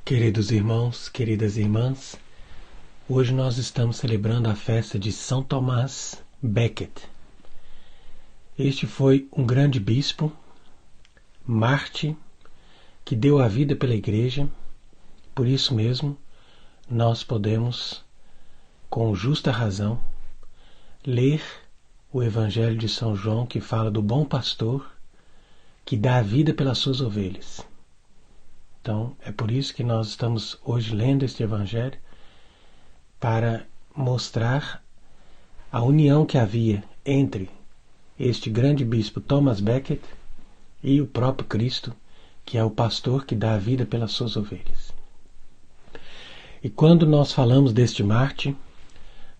Queridos irmãos, queridas irmãs, hoje nós estamos celebrando a festa de São Tomás Becket. Este foi um grande bispo, mártir, que deu a vida pela Igreja. Por isso mesmo, nós podemos, com justa razão, ler o Evangelho de São João, que fala do bom pastor que dá a vida pelas suas ovelhas. Então, é por isso que nós estamos hoje lendo este Evangelho, para mostrar a união que havia entre este grande bispo Thomas Becket e o próprio Cristo, que é o pastor que dá a vida pelas suas ovelhas. E quando nós falamos deste mártir,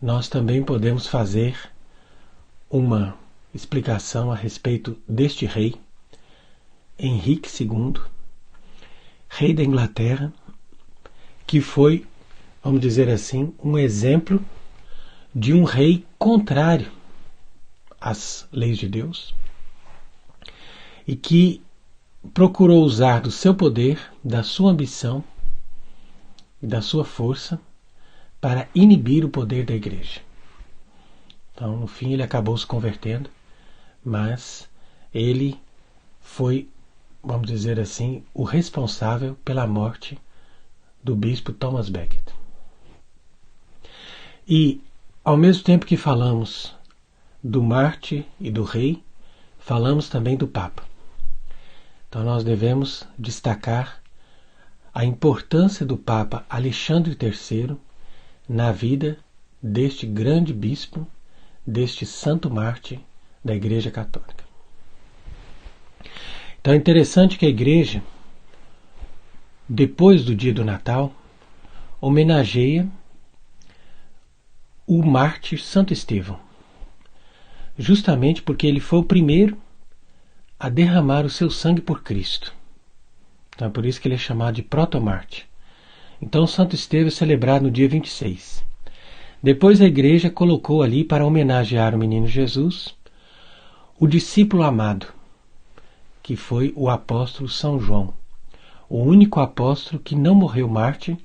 nós também podemos fazer uma explicação a respeito deste rei, Henrique II, rei da Inglaterra, que foi, vamos dizer assim, um exemplo de um rei contrário às leis de Deus e que procurou usar do seu poder, da sua ambição e da sua força para inibir o poder da Igreja. Então, no fim, ele acabou se convertendo, mas ele foi, vamos dizer assim, o responsável pela morte do bispo Thomas Becket. E, ao mesmo tempo que falamos do mártir e do rei, falamos também do Papa. Então nós devemos destacar a importância do Papa Alexandre III na vida deste grande bispo, deste santo mártir da Igreja Católica. Então é interessante que a Igreja, depois do dia do Natal, homenageia o mártir Santo Estevão, justamente porque ele foi o primeiro a derramar o seu sangue por Cristo. Então é por isso que ele é chamado de protomártir. Então Santo Estevão é celebrado no dia 26. Depois a Igreja colocou ali, para homenagear o menino Jesus, o discípulo amado, que foi o apóstolo São João, o único apóstolo que não morreu mártir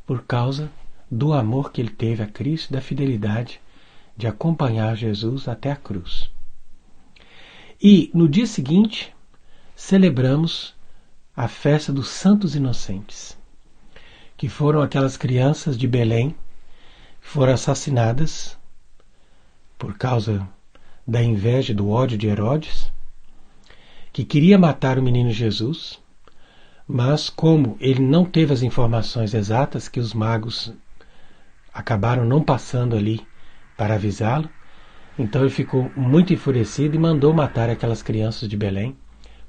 por causa do amor que ele teve a Cristo, da fidelidade de acompanhar Jesus até a cruz. E no dia seguinte celebramos a festa dos Santos Inocentes, que foram aquelas crianças de Belém que foram assassinadas por causa da inveja e do ódio de Herodes, que queria matar o menino Jesus, mas como ele não teve as informações exatas, que os magos acabaram não passando ali para avisá-lo, então ele ficou muito enfurecido e mandou matar aquelas crianças de Belém,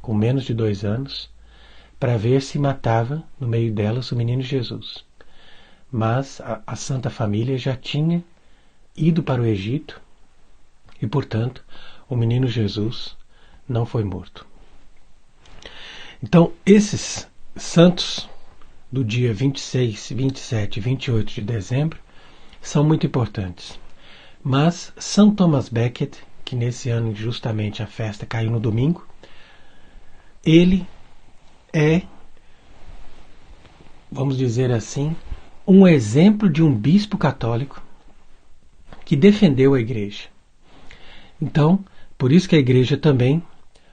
com menos de 2 anos, para ver se matava no meio delas o menino Jesus. Mas a Santa Família já tinha ido para o Egito e, portanto, o menino Jesus não foi morto. Então, esses santos do dia 26, 27 e 28 de dezembro são muito importantes. Mas São Thomas Becket, que nesse ano justamente a festa caiu no domingo, ele é, vamos dizer assim, um exemplo de um bispo católico que defendeu a Igreja. Então, por isso que a Igreja também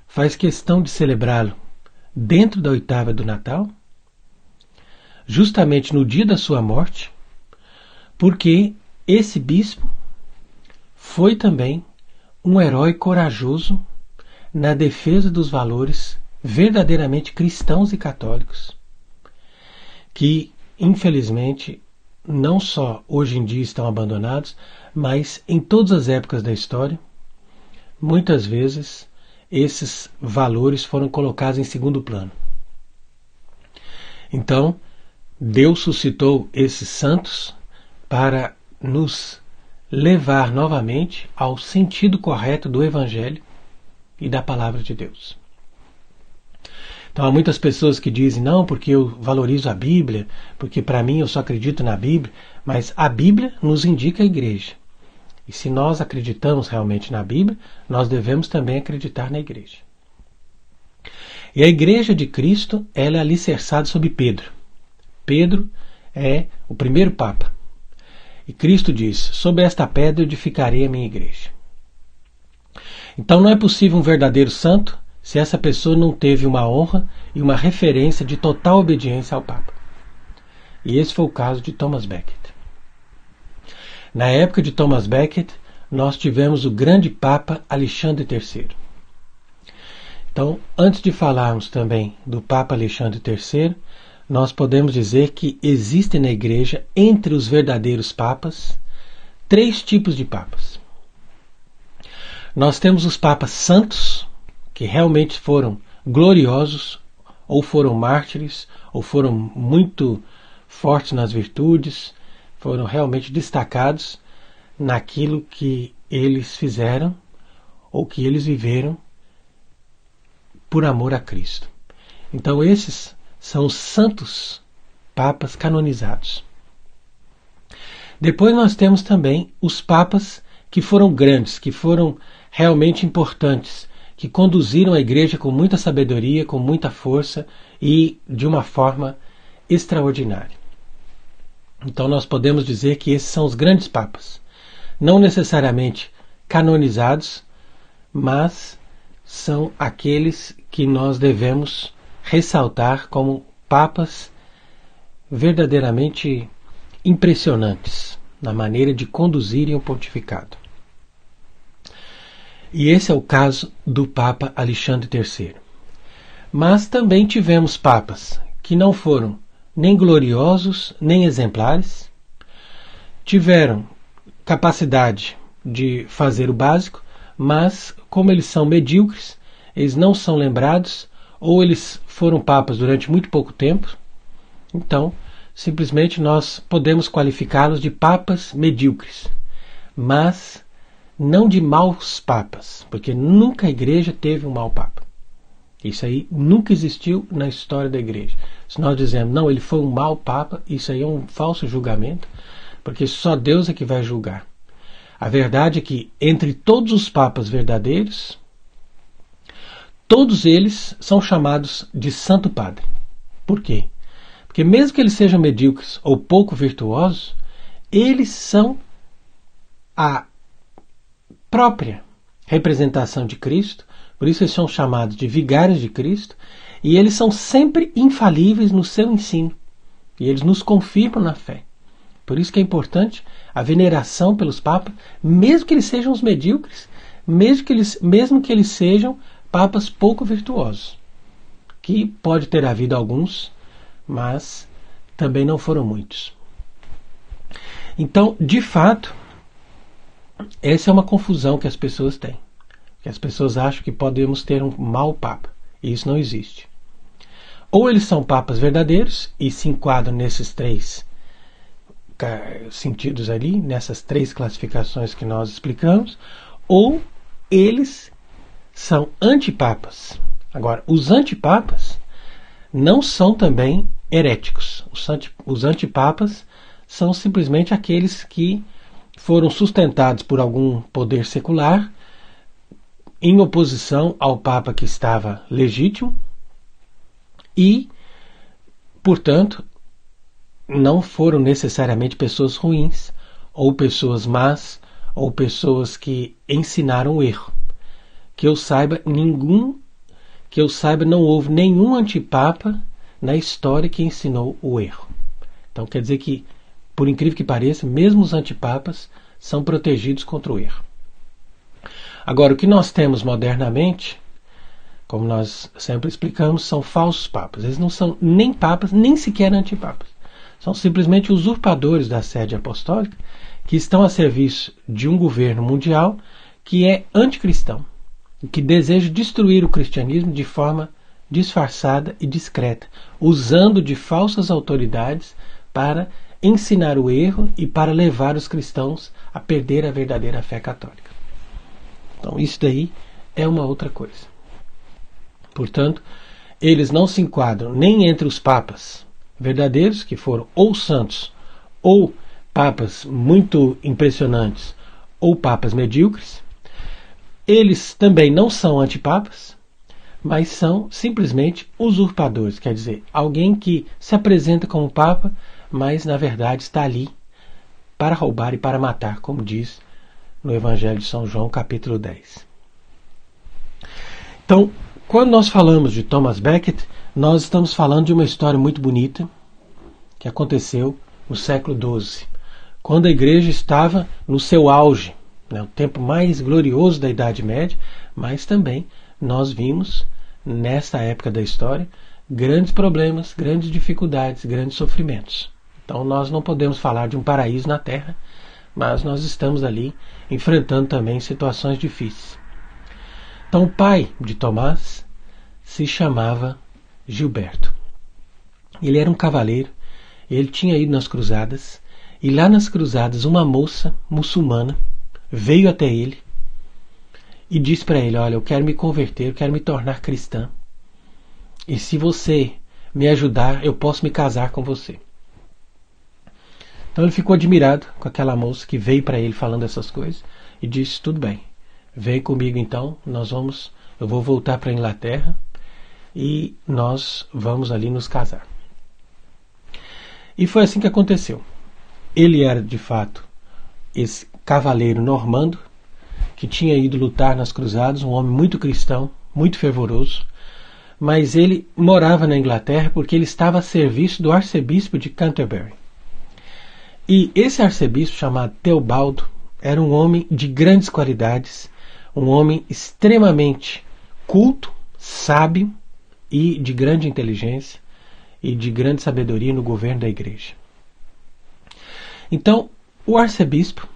faz questão de celebrá-lo dentro da oitava do Natal, justamente no dia da sua morte, porque esse bispo foi também um herói corajoso na defesa dos valores verdadeiramente cristãos e católicos, que, infelizmente, não só hoje em dia estão abandonados, mas em todas as épocas da história, muitas vezes esses valores foram colocados em segundo plano. Então, Deus suscitou esses santos para nos levar novamente ao sentido correto do Evangelho e da Palavra de Deus. Então há muitas pessoas que dizem, não, porque eu valorizo a Bíblia, porque para mim eu só acredito na Bíblia, mas a Bíblia nos indica a Igreja. E se nós acreditamos realmente na Bíblia, nós devemos também acreditar na Igreja. E a Igreja de Cristo, ela é alicerçada sobre Pedro. Pedro é o primeiro Papa. E Cristo diz: sobre esta pedra edificarei a minha igreja. Então não é possível um verdadeiro santo se essa pessoa não teve uma honra e uma referência de total obediência ao Papa. E esse foi o caso de Thomas Becket. Na época de Thomas Becket, nós tivemos o grande Papa Alexandre III. Então, antes de falarmos também do Papa Alexandre III, nós podemos dizer que existem na Igreja, entre os verdadeiros papas, 3 tipos de papas. Nós temos os papas santos, que realmente foram gloriosos, ou foram mártires, ou foram muito fortes nas virtudes, foram realmente destacados naquilo que eles fizeram ou que eles viveram por amor a Cristo. Então esses são os santos papas canonizados. Depois nós temos também os papas que foram grandes, que foram realmente importantes, que conduziram a igreja com muita sabedoria, com muita força e de uma forma extraordinária. Então nós podemos dizer que esses são os grandes papas, não necessariamente canonizados, mas são aqueles que nós devemos ressaltar como papas verdadeiramente impressionantes na maneira de conduzirem o pontificado. E esse é o caso do Papa Alexandre III. Mas também tivemos papas que não foram nem gloriosos, nem exemplares, tiveram capacidade de fazer o básico, mas como eles são medíocres, eles não são lembrados, ou eles foram papas durante muito pouco tempo, então simplesmente nós podemos qualificá-los de papas medíocres, mas não de maus papas, porque nunca a igreja teve um mau papa. Isso aí nunca existiu na história da igreja. Se nós dizemos, não, ele foi um mau papa, isso aí é um falso julgamento, porque só Deus é que vai julgar. A verdade é que entre todos os papas verdadeiros, todos eles são chamados de Santo Padre. Por quê? Porque mesmo que eles sejam medíocres ou pouco virtuosos, eles são a própria representação de Cristo, por isso eles são chamados de vigários de Cristo, e eles são sempre infalíveis no seu ensino, e eles nos confirmam na fé. Por isso que é importante a veneração pelos papas, mesmo que eles sejam os medíocres, mesmo que eles sejam papas pouco virtuosos, que pode ter havido alguns, mas também não foram muitos. Então, de fato, essa é uma confusão que as pessoas têm. Que as pessoas acham que podemos ter um mau papa, e isso não existe. Ou eles são papas verdadeiros e se enquadram nesses 3 sentidos ali, nessas 3 classificações que nós explicamos, ou eles são antipapas. Agora, os antipapas não são também heréticos. Os antipapas são simplesmente aqueles que foram sustentados por algum poder secular em oposição ao papa que estava legítimo e, portanto, não foram necessariamente pessoas ruins, ou pessoas más, ou pessoas que ensinaram o erro. Que eu saiba, não houve nenhum antipapa na história que ensinou o erro. Então quer dizer que, por incrível que pareça, mesmo os antipapas são protegidos contra o erro. Agora, o que nós temos modernamente, como nós sempre explicamos, são falsos papas. Eles não são nem papas, nem sequer antipapas. São simplesmente usurpadores da sede apostólica que estão a serviço de um governo mundial que é anticristão, que deseja destruir o cristianismo de forma disfarçada e discreta, usando de falsas autoridades para ensinar o erro e para levar os cristãos a perder a verdadeira fé católica. Então isso daí é uma outra coisa. Portanto, eles não se enquadram nem entre os papas verdadeiros, que foram ou santos, ou papas muito impressionantes, ou papas medíocres. Eles também não são antipapas, mas são simplesmente usurpadores, quer dizer, alguém que se apresenta como Papa, mas na verdade está ali para roubar e para matar, como diz no Evangelho de São João, capítulo 10. Então, quando nós falamos de Thomas Becket, nós estamos falando de uma história muito bonita que aconteceu no século XII, quando a Igreja estava no seu auge, o tempo mais glorioso da Idade Média, mas também nós vimos, nessa época da história, grandes problemas, grandes dificuldades, grandes sofrimentos. Então nós não podemos falar de um paraíso na Terra, mas nós estamos ali enfrentando também situações difíceis. Então o pai de Tomás se chamava Gilberto. Ele era um cavaleiro, ele tinha ido nas cruzadas, e lá nas cruzadas uma moça muçulmana veio até ele e disse para ele: olha, eu quero me converter, eu quero me tornar cristã, e se você me ajudar, eu posso me casar com você. Então ele ficou admirado com aquela moça que veio para ele falando essas coisas e disse: tudo bem, vem comigo então, eu vou voltar para a Inglaterra e nós vamos ali nos casar. E foi assim que aconteceu. Ele era de fato esse cavaleiro normando que tinha ido lutar nas cruzadas, um homem muito cristão, muito fervoroso, mas ele morava na Inglaterra porque ele estava a serviço do arcebispo de Canterbury. E esse arcebispo, chamado Teobaldo, era um homem de grandes qualidades, um homem extremamente culto, sábio e de grande inteligência e de grande sabedoria no governo da Igreja. Então, o arcebispo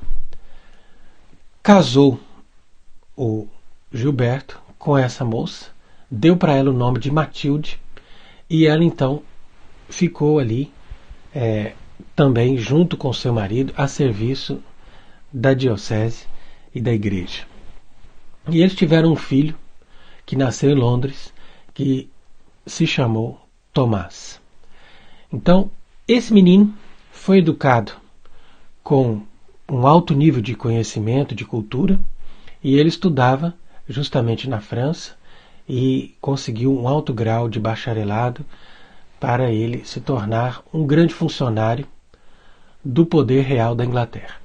casou o Gilberto com essa moça, deu para ela o nome de Matilde, e ela então ficou ali também junto com seu marido a serviço da diocese e da igreja. E eles tiveram um filho que nasceu em Londres, que se chamou Tomás. Então, esse menino foi educado com um alto nível de conhecimento, de cultura, e ele estudava justamente na França e conseguiu um alto grau de bacharelado para ele se tornar um grande funcionário do poder real da Inglaterra.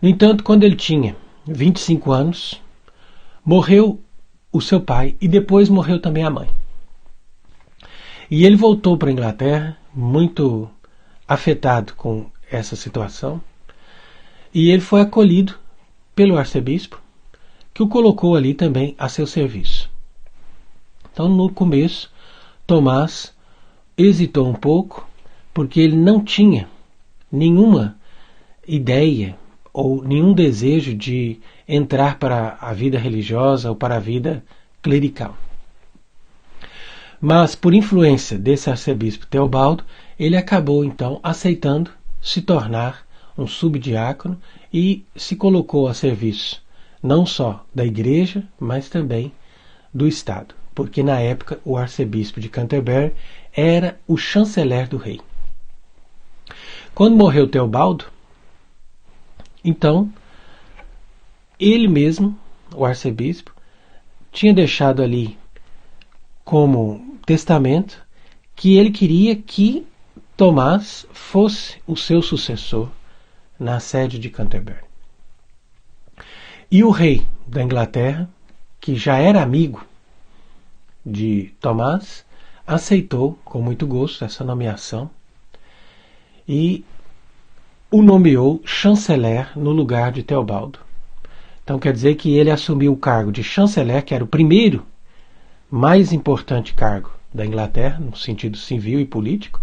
No entanto, quando ele tinha 25 anos, morreu o seu pai e depois morreu também a mãe. E ele voltou para a Inglaterra muito afetado com essa situação, e ele foi acolhido pelo arcebispo, que o colocou ali também a seu serviço. Então, no começo, Tomás hesitou um pouco, porque ele não tinha nenhuma ideia ou nenhum desejo de entrar para a vida religiosa ou para a vida clerical. Mas, por influência desse arcebispo Teobaldo, ele acabou então aceitando se tornar um subdiácono e se colocou a serviço não só da igreja, mas também do Estado, porque na época o arcebispo de Canterbury era o chanceler do rei. Quando morreu Teobaldo, então ele mesmo, o arcebispo, tinha deixado ali como testamento que ele queria que Tomás fosse o seu sucessor na sede de Canterbury. E o rei da Inglaterra, que já era amigo de Tomás, aceitou com muito gosto essa nomeação e o nomeou chanceler no lugar de Teobaldo. Então quer dizer que ele assumiu o cargo de chanceler, que era o primeiro mais importante cargo da Inglaterra, no sentido civil e político,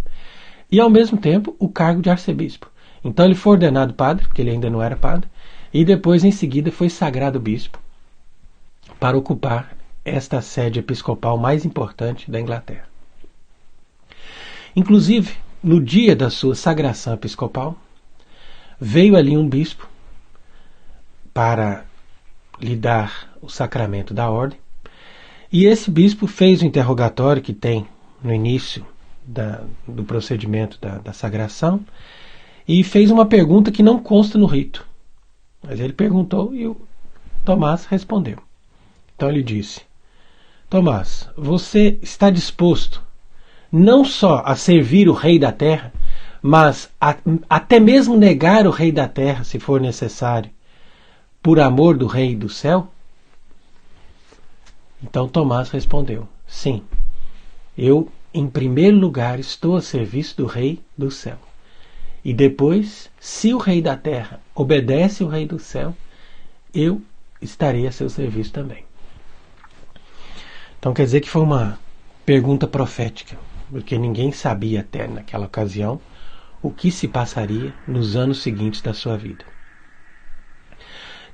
e ao mesmo tempo o cargo de arcebispo. Então ele foi ordenado padre, porque ele ainda não era padre, e depois em seguida foi sagrado bispo para ocupar esta sede episcopal mais importante da Inglaterra. Inclusive, no dia da sua sagração episcopal, veio ali um bispo para lhe dar o sacramento da ordem, e esse bispo fez o interrogatório que tem no início do procedimento da sagração e fez uma pergunta que não consta no rito. Mas ele perguntou e o Tomás respondeu. Então ele disse: Tomás, você está disposto não só a servir o rei da terra, mas até mesmo negar o rei da terra, se for necessário, por amor do rei do céu? Então Tomás respondeu: sim, eu, em primeiro lugar, estou a serviço do rei do céu. E depois, se o rei da terra obedece o rei do céu, eu estarei a seu serviço também. Então quer dizer que foi uma pergunta profética, porque ninguém sabia até naquela ocasião o que se passaria nos anos seguintes da sua vida.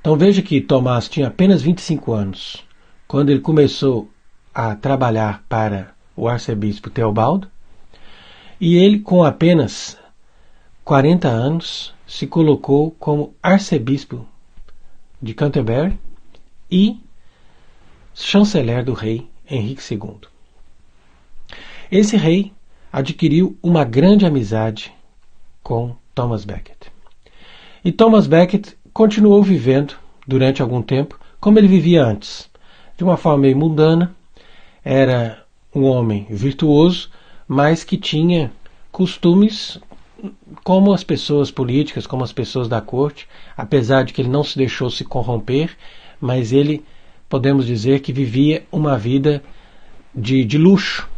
Então veja que Tomás tinha apenas 25 anos quando ele começou a trabalhar para o arcebispo Teobaldo, e ele, com apenas 40 anos, se colocou como arcebispo de Canterbury e chanceler do rei Henrique II. Esse rei adquiriu uma grande amizade com Thomas Becket. E Thomas Becket continuou vivendo durante algum tempo como ele vivia antes, de uma forma meio mundana. Era um homem virtuoso, mas que tinha costumes como as pessoas políticas, como as pessoas da corte, apesar de que ele não se deixou se corromper, mas ele, podemos dizer, que vivia uma vida de luxo,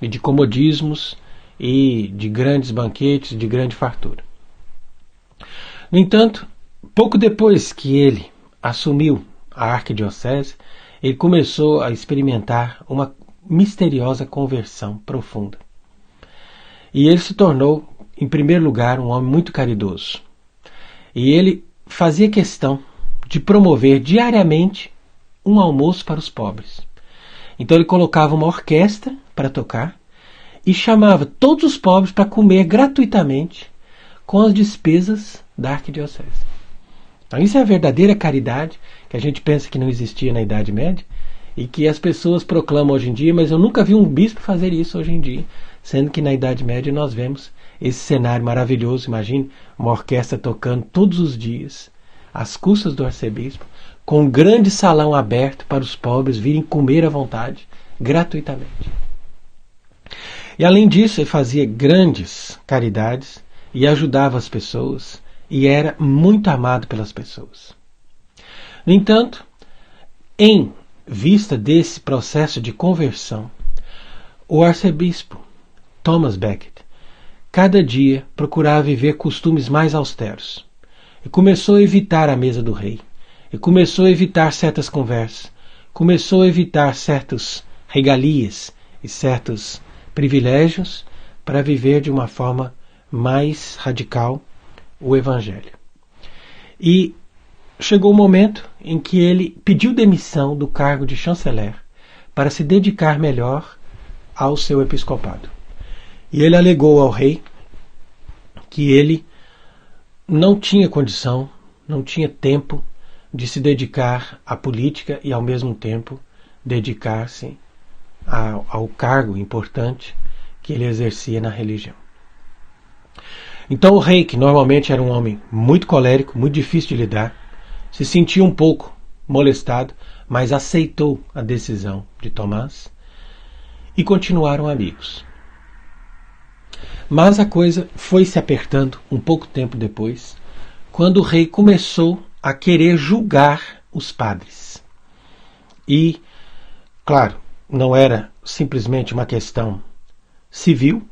e de comodismos, e de grandes banquetes, de grande fartura. No entanto, pouco depois que ele assumiu a arquidiocese, ele começou a experimentar uma misteriosa conversão profunda. E ele se tornou, em primeiro lugar, um homem muito caridoso. E ele fazia questão de promover diariamente um almoço para os pobres. Então ele colocava uma orquestra para tocar e chamava todos os pobres para comer gratuitamente com as despesas da arquidiocese. Então isso é a verdadeira caridade que a gente pensa que não existia na Idade Média e que as pessoas proclamam hoje em dia, mas eu nunca vi um bispo fazer isso hoje em dia, sendo que na Idade Média nós vemos esse cenário maravilhoso. Imagine uma orquestra tocando todos os dias, às custas do arcebispo, com um grande salão aberto para os pobres virem comer à vontade, gratuitamente. E além disso, ele fazia grandes caridades e ajudava as pessoas, e era muito amado pelas pessoas. No entanto, em vista desse processo de conversão, o arcebispo Thomas Becket cada dia procurava viver costumes mais austeros e começou a evitar a mesa do rei, e começou a evitar certas conversas, começou a evitar certas regalias e certos privilégios para viver de uma forma mais radical o Evangelho. E chegou o momento em que ele pediu demissão do cargo de chanceler para se dedicar melhor ao seu episcopado. E ele alegou ao rei que ele não tinha condição, não tinha tempo de se dedicar à política e ao mesmo tempo dedicar-se ao cargo importante que ele exercia na religião. Então o rei, que normalmente era um homem muito colérico, muito difícil de lidar, se sentiu um pouco molestado, mas aceitou a decisão de Tomás e continuaram amigos. Mas a coisa foi se apertando um pouco tempo depois, quando o rei começou a querer julgar os padres. E, claro, não era simplesmente uma questão civil,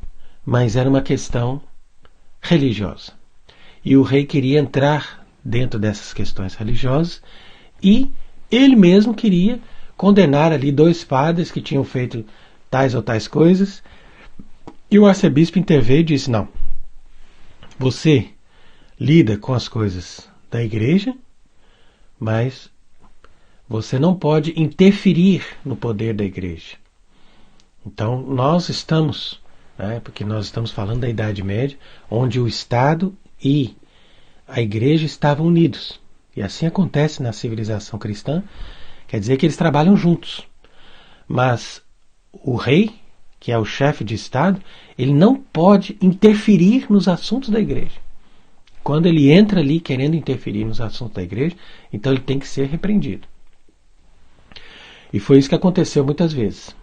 mas era uma questão religiosa. E o rei queria entrar dentro dessas questões religiosas e ele mesmo queria condenar ali 2 padres que tinham feito tais ou tais coisas. E o arcebispo interveio e disse: não, você lida com as coisas da igreja, mas você não pode interferir no poder da igreja. Então nós estamos, porque nós estamos falando da Idade Média, onde o Estado e a igreja estavam unidos. E assim acontece na civilização cristã, quer dizer que eles trabalham juntos. Mas o rei, que é o chefe de Estado, ele não pode interferir nos assuntos da igreja. Quando ele entra ali querendo interferir nos assuntos da igreja, então ele tem que ser repreendido. E foi isso que aconteceu muitas vezes.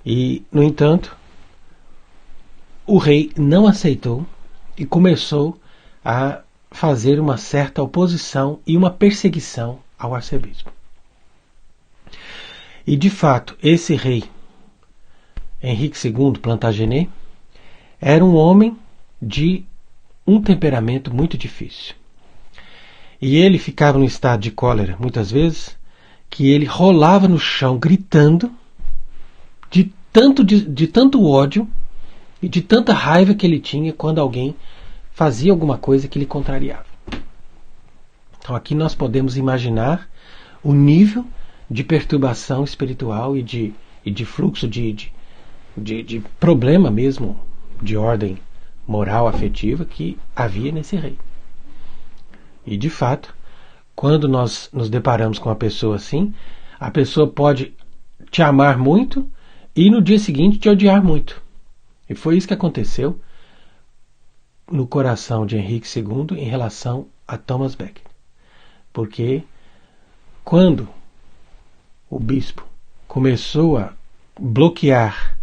E, no entanto, o rei não aceitou e começou a fazer uma certa oposição e uma perseguição ao arcebispo. E, de fato, esse rei, Henrique II Plantagenet, era um homem de um temperamento muito difícil. E ele ficava num estado de cólera, muitas vezes, que ele rolava no chão gritando de tanto ódio e de tanta raiva que ele tinha quando alguém fazia alguma coisa que lhe contrariava. Então aqui nós podemos imaginar o nível de perturbação espiritual e de fluxo de problema mesmo de ordem moral, afetiva que havia nesse rei. E de fato, quando nós nos deparamos com uma pessoa assim, a pessoa pode te amar muito e no dia seguinte te odiar muito. E foi isso que aconteceu no coração de Henrique II em relação a Thomas Becket. Porque quando o bispo começou a bloquear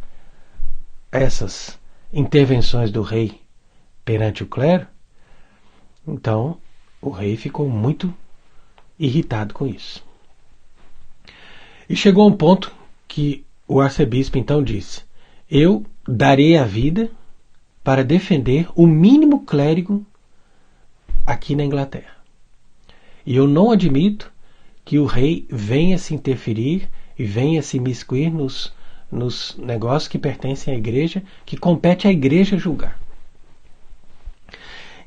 essas intervenções do rei perante o clero, então o rei ficou muito irritado com isso. E chegou a um ponto que o arcebispo então disse: eu darei a vida para defender o mínimo clérigo aqui na Inglaterra. E eu não admito que o rei venha se interferir e venha se imiscuir nos negócios que pertencem à igreja, que compete à igreja julgar.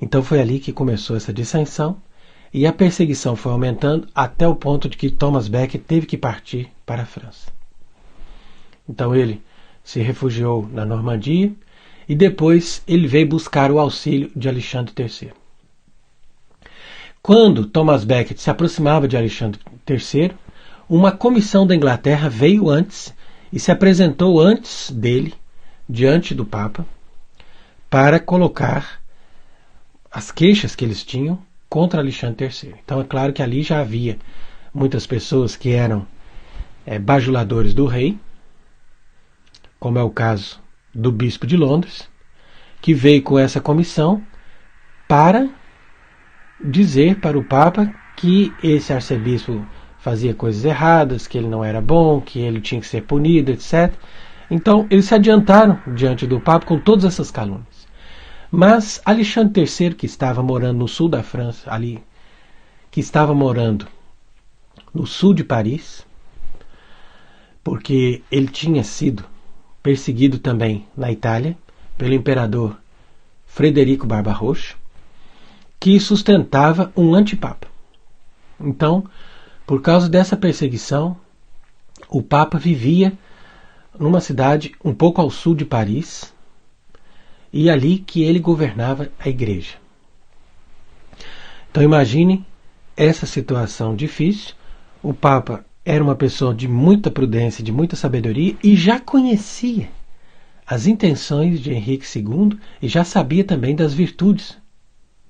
Então foi ali que começou essa dissensão e a perseguição foi aumentando até o ponto de que Thomas Becket teve que partir para a França. Então ele se refugiou na Normandia e depois ele veio buscar o auxílio de Alexandre III. Quando Thomas Becket se aproximava de Alexandre III, uma comissão da Inglaterra veio antes e se apresentou antes dele, diante do Papa, para colocar as queixas que eles tinham contra Alexandre III. Então é claro que ali já havia muitas pessoas que eram bajuladores do rei, como é o caso do bispo de Londres, que veio com essa comissão para dizer para o Papa que esse arcebispo fazia coisas erradas, que ele não era bom, que ele tinha que ser punido, etc. Então eles se adiantaram diante do Papa com todas essas calúnias. Mas Alexandre III, que estava morando no sul da França, ali, que estava morando no sul de Paris, porque ele tinha sido perseguido também na Itália pelo imperador Frederico Barbarossa, que sustentava um antipapa. Então, por causa dessa perseguição, o Papa vivia numa cidade um pouco ao sul de Paris, e ali que ele governava a igreja. Então imagine essa situação difícil. O Papa era uma pessoa de muita prudência, de muita sabedoria, e já conhecia as intenções de Henrique II e já sabia também das virtudes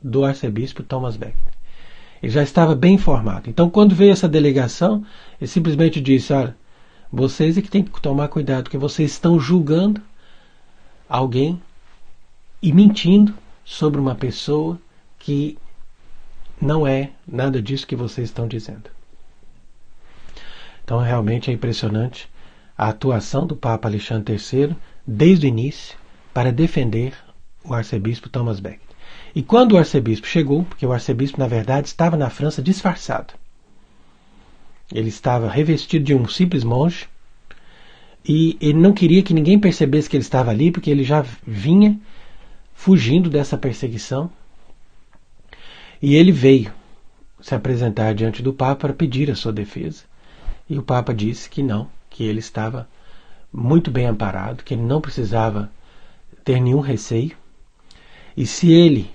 do arcebispo Thomas Becket. Ele já estava bem informado. Então, quando veio essa delegação, ele simplesmente disse: olha, vocês é que têm que tomar cuidado, porque vocês estão julgando alguém e mentindo sobre uma pessoa que não é nada disso que vocês estão dizendo. Então, realmente é impressionante a atuação do Papa Alexandre III desde o início para defender o arcebispo Thomas Becket. E quando o arcebispo chegou, porque o arcebispo na verdade estava na França disfarçado, ele estava revestido de um simples monge e ele não queria que ninguém percebesse que ele estava ali, porque ele já vinha fugindo dessa perseguição, e ele veio se apresentar diante do Papa para pedir a sua defesa. E o Papa disse que não, que ele estava muito bem amparado, que ele não precisava ter nenhum receio. E se ele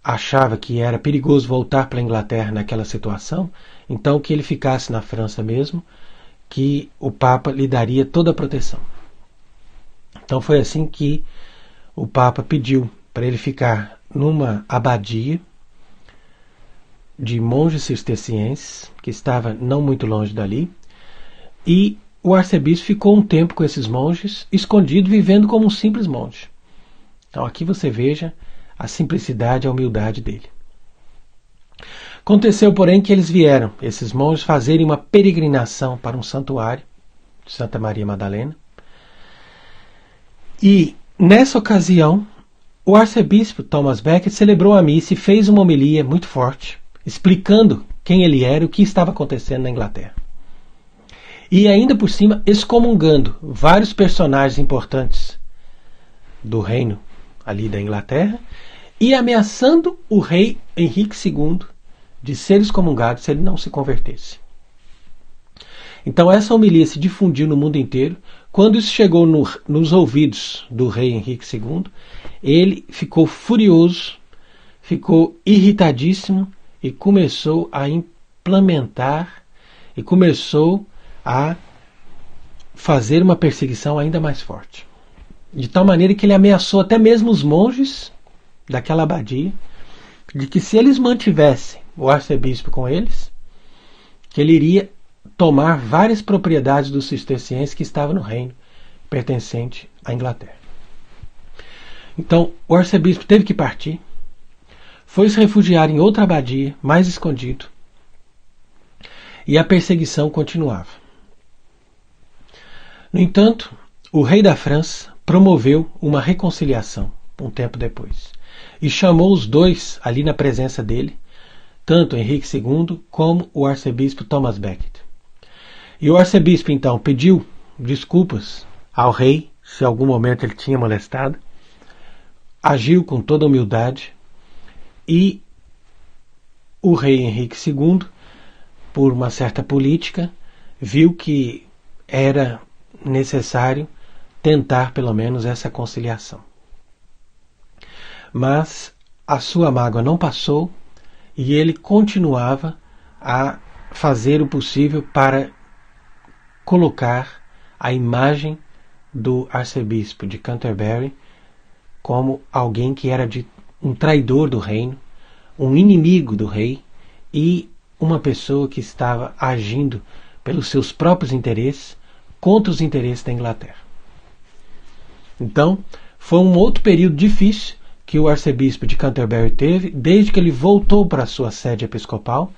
achava que era perigoso voltar para a Inglaterra naquela situação, então que ele ficasse na França mesmo, que o Papa lhe daria toda a proteção. Então foi assim que o Papa pediu para ele ficar numa abadia de monges cistercienses, que estava não muito longe dali, E o arcebispo ficou um tempo com esses monges, escondido, vivendo como um simples monge. Então aqui você veja a simplicidade e a humildade dele. Aconteceu, porém, que eles vieram, esses monges, fazerem uma peregrinação para um santuário de Santa Maria Madalena. E, nessa ocasião, o arcebispo Thomas Becket celebrou a missa e fez uma homilia muito forte, explicando quem ele era e o que estava acontecendo na Inglaterra. E ainda por cima, excomungando vários personagens importantes do reino ali da Inglaterra e ameaçando o rei Henrique II de ser excomungado se ele não se convertesse. Então essa homilia se difundiu no mundo inteiro. Quando isso chegou nos ouvidos do rei Henrique II, ele ficou furioso, ficou irritadíssimo e começou a implementar e começou a fazer uma perseguição ainda mais forte. De tal maneira que ele ameaçou até mesmo os monges daquela abadia, de que se eles mantivessem o arcebispo com eles, que ele iria tomar várias propriedades dos cistercienses que estavam no reino pertencente à Inglaterra. Então o arcebispo teve que partir, foi se refugiar em outra abadia, mais escondido, e a perseguição continuava. No entanto, o rei da França promoveu uma reconciliação um tempo depois e chamou os dois ali na presença dele, tanto Henrique II como o arcebispo Thomas Becket. E o arcebispo então pediu desculpas ao rei, se em algum momento ele tinha molestado, agiu com toda humildade e o rei Henrique II, por uma certa política, viu que era necessário tentar pelo menos essa conciliação. Mas a sua mágoa não passou e ele continuava a fazer o possível para colocar a imagem do arcebispo de Canterbury como alguém que era um traidor do reino, um inimigo do rei e uma pessoa que estava agindo pelos seus próprios interesses contra os interesses da Inglaterra. Então, foi um outro período difícil que o arcebispo de Canterbury teve, desde que ele voltou para a sua sede episcopal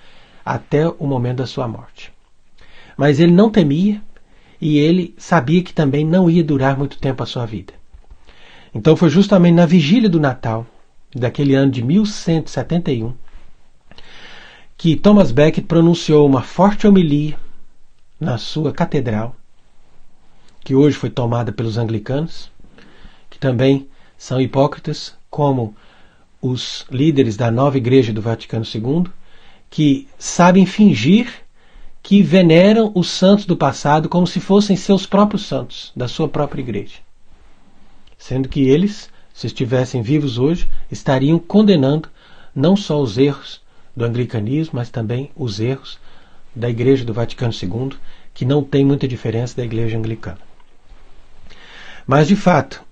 até o momento da sua morte. Mas ele não temia e ele sabia que também não ia durar muito tempo a sua vida. Então foi justamente na vigília do Natal, daquele ano de 1171, que Thomas Becket pronunciou uma forte homilia na sua catedral, que hoje foi tomada pelos anglicanos, que também são hipócritas, como os líderes da nova igreja do Vaticano II, que sabem fingir que veneram os santos do passado como se fossem seus próprios santos, da sua própria igreja. Sendo que eles, se estivessem vivos hoje, estariam condenando não só os erros do anglicanismo, mas também os erros da igreja do Vaticano II, que não tem muita diferença da igreja anglicana. Mas, de fato,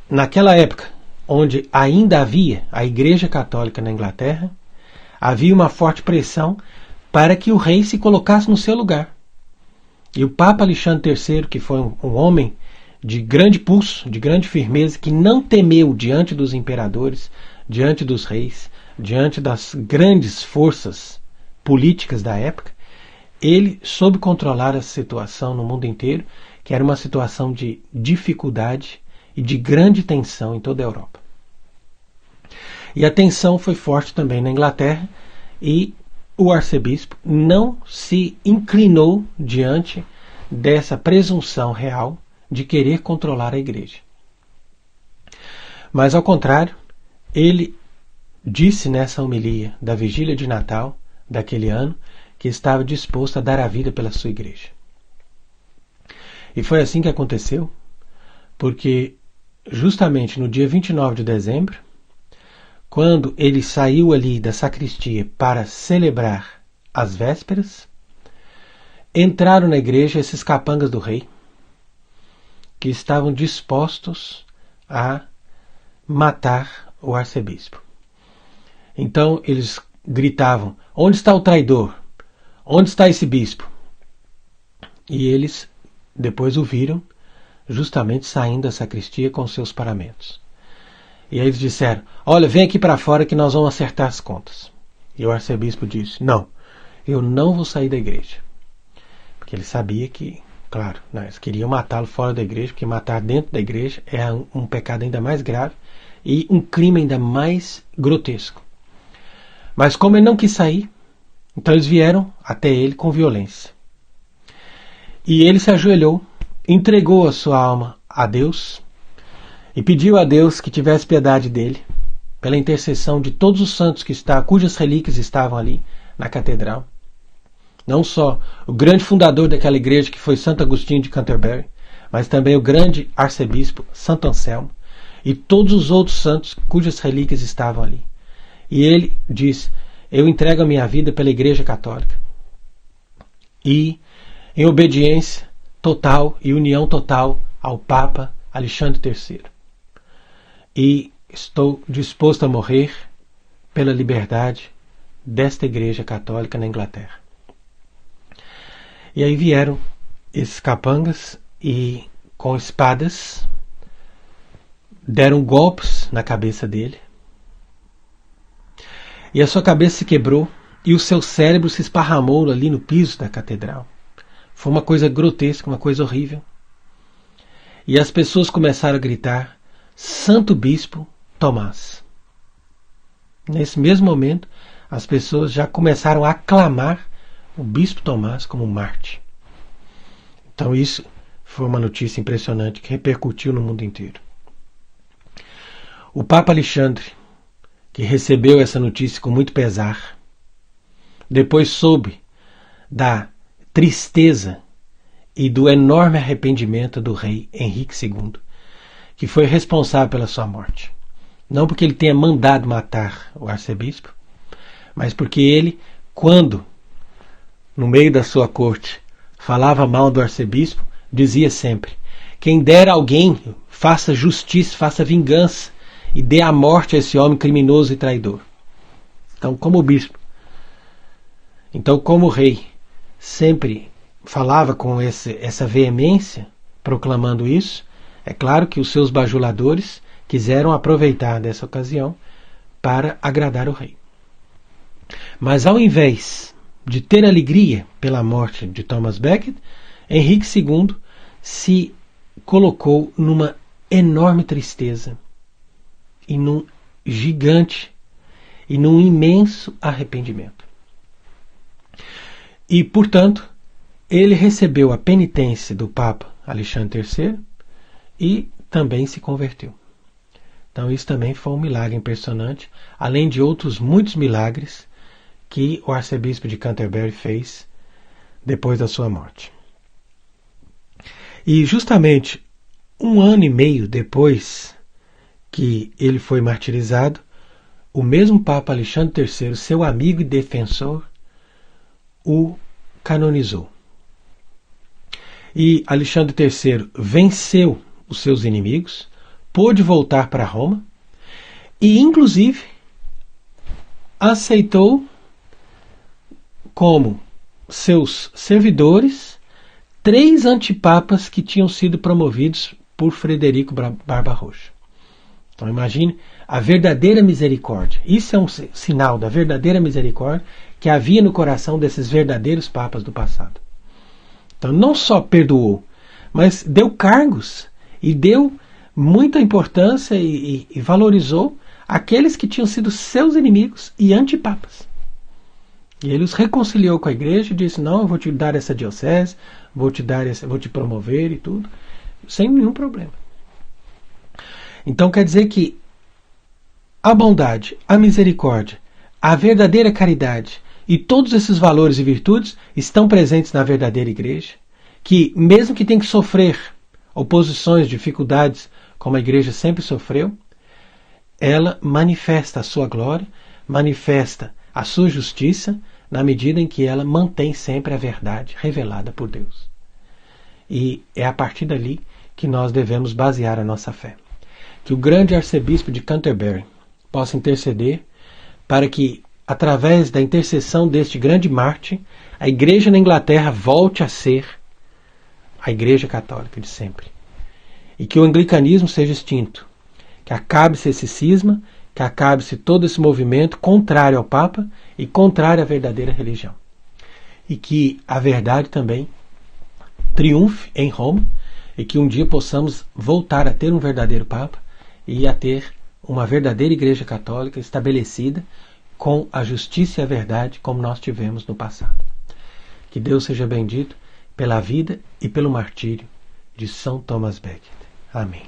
naquela época, onde ainda havia a Igreja Católica na Inglaterra, havia uma forte pressão para que o rei se colocasse no seu lugar. E o Papa Alexandre III, que foi um homem de grande pulso, de grande firmeza, que não temeu diante dos imperadores, diante dos reis, diante das grandes forças políticas da época, ele soube controlar a situação no mundo inteiro, que era uma situação de dificuldade e de grande tensão em toda a Europa. E a tensão foi forte também na Inglaterra e o arcebispo não se inclinou diante dessa presunção real de querer controlar a igreja. Mas, ao contrário, ele disse nessa homilia da vigília de Natal daquele ano que estava disposto a dar a vida pela sua igreja. E foi assim que aconteceu, porque justamente no dia 29 de dezembro, quando ele saiu ali da sacristia para celebrar as vésperas, entraram na igreja esses capangas do rei, que estavam dispostos a matar o arcebispo. Então eles gritavam: onde está o traidor? Onde está esse bispo? e eles depois o viram justamente saindo da sacristia com seus paramentos. E aí eles disseram: olha, vem aqui para fora que nós vamos acertar as contas. E o arcebispo disse: não, eu não vou sair da igreja. Porque ele sabia que, claro, eles queriam matá-lo fora da igreja, porque matar dentro da igreja é um pecado ainda mais grave e um crime ainda mais grotesco. Mas como ele não quis sair, então eles vieram até ele com violência. E ele se ajoelhou, entregou a sua alma a Deus e pediu a Deus que tivesse piedade dele, pela intercessão de todos os santos cujas relíquias estavam ali na catedral. Não só o grande fundador daquela igreja, que foi Santo Agostinho de Canterbury, mas também o grande arcebispo Santo Anselmo e todos os outros santos cujas relíquias estavam ali. E ele disse: eu entrego a minha vida pela Igreja Católica. E em obediência total e união total ao Papa Alexandre III. E estou disposto a morrer pela liberdade desta Igreja Católica na Inglaterra. E aí vieram esses capangas e, com espadas, deram golpes na cabeça dele. E a sua cabeça se quebrou e o seu cérebro se esparramou ali no piso da catedral. Foi uma coisa grotesca, uma coisa horrível. E as pessoas começaram a gritar: Santo Bispo Tomás. Nesse mesmo momento, as pessoas já começaram a aclamar o Bispo Tomás como Marte. Então isso foi uma notícia impressionante que repercutiu no mundo inteiro. O Papa Alexandre, que recebeu essa notícia com muito pesar, depois soube da tristeza e do enorme arrependimento do rei Henrique II, que foi responsável pela sua morte. Não porque ele tenha mandado matar o arcebispo, mas porque ele, quando no meio da sua corte falava mal do arcebispo, dizia sempre: quem der a alguém, faça justiça, faça vingança e dê a morte a esse homem criminoso e traidor. Então, como bispo, como rei, sempre falava com essa veemência, proclamando isso, é claro que os seus bajuladores quiseram aproveitar dessa ocasião para agradar o rei. Mas ao invés de ter alegria pela morte de Thomas Becket, Henrique II se colocou numa enorme tristeza e num gigante e num imenso arrependimento. E, portanto, ele recebeu a penitência do Papa Alexandre III e também se converteu. Então isso também foi um milagre impressionante, além de outros muitos milagres que o arcebispo de Canterbury fez depois da sua morte. E justamente 1 ano e meio depois que ele foi martirizado, o mesmo Papa Alexandre III, seu amigo e defensor, o canonizou. E Alexandre III venceu os seus inimigos, pôde voltar para Roma e, inclusive, aceitou como seus servidores 3 antipapas que tinham sido promovidos por Frederico Barbarossa. Então imagine a verdadeira misericórdia. Isso é um sinal da verdadeira misericórdia que havia no coração desses verdadeiros papas do passado. Então não só perdoou, mas deu cargos e deu muita importância e valorizou aqueles que tinham sido seus inimigos e antipapas. E ele os reconciliou com a igreja e disse: não, eu vou te dar essa diocese, vou te promover e tudo, sem nenhum problema. Então quer dizer que a bondade, a misericórdia, a verdadeira caridade e todos esses valores e virtudes estão presentes na verdadeira igreja, que mesmo que tenha que sofrer oposições, dificuldades, como a igreja sempre sofreu, ela manifesta a sua glória, manifesta a sua justiça, na medida em que ela mantém sempre a verdade revelada por Deus. E é a partir dali que nós devemos basear a nossa fé. Que o grande arcebispo de Canterbury possa interceder para que, através da intercessão deste grande mártir, a igreja na Inglaterra volte a ser a Igreja Católica de sempre. E que o anglicanismo seja extinto, que acabe-se esse cisma, que acabe-se todo esse movimento contrário ao Papa e contrário à verdadeira religião. E que a verdade também triunfe em Roma e que um dia possamos voltar a ter um verdadeiro Papa e a ter uma verdadeira Igreja Católica estabelecida com a justiça e a verdade como nós tivemos no passado. Que Deus seja bendito pela vida e pelo martírio de São Thomas Becket. Amém.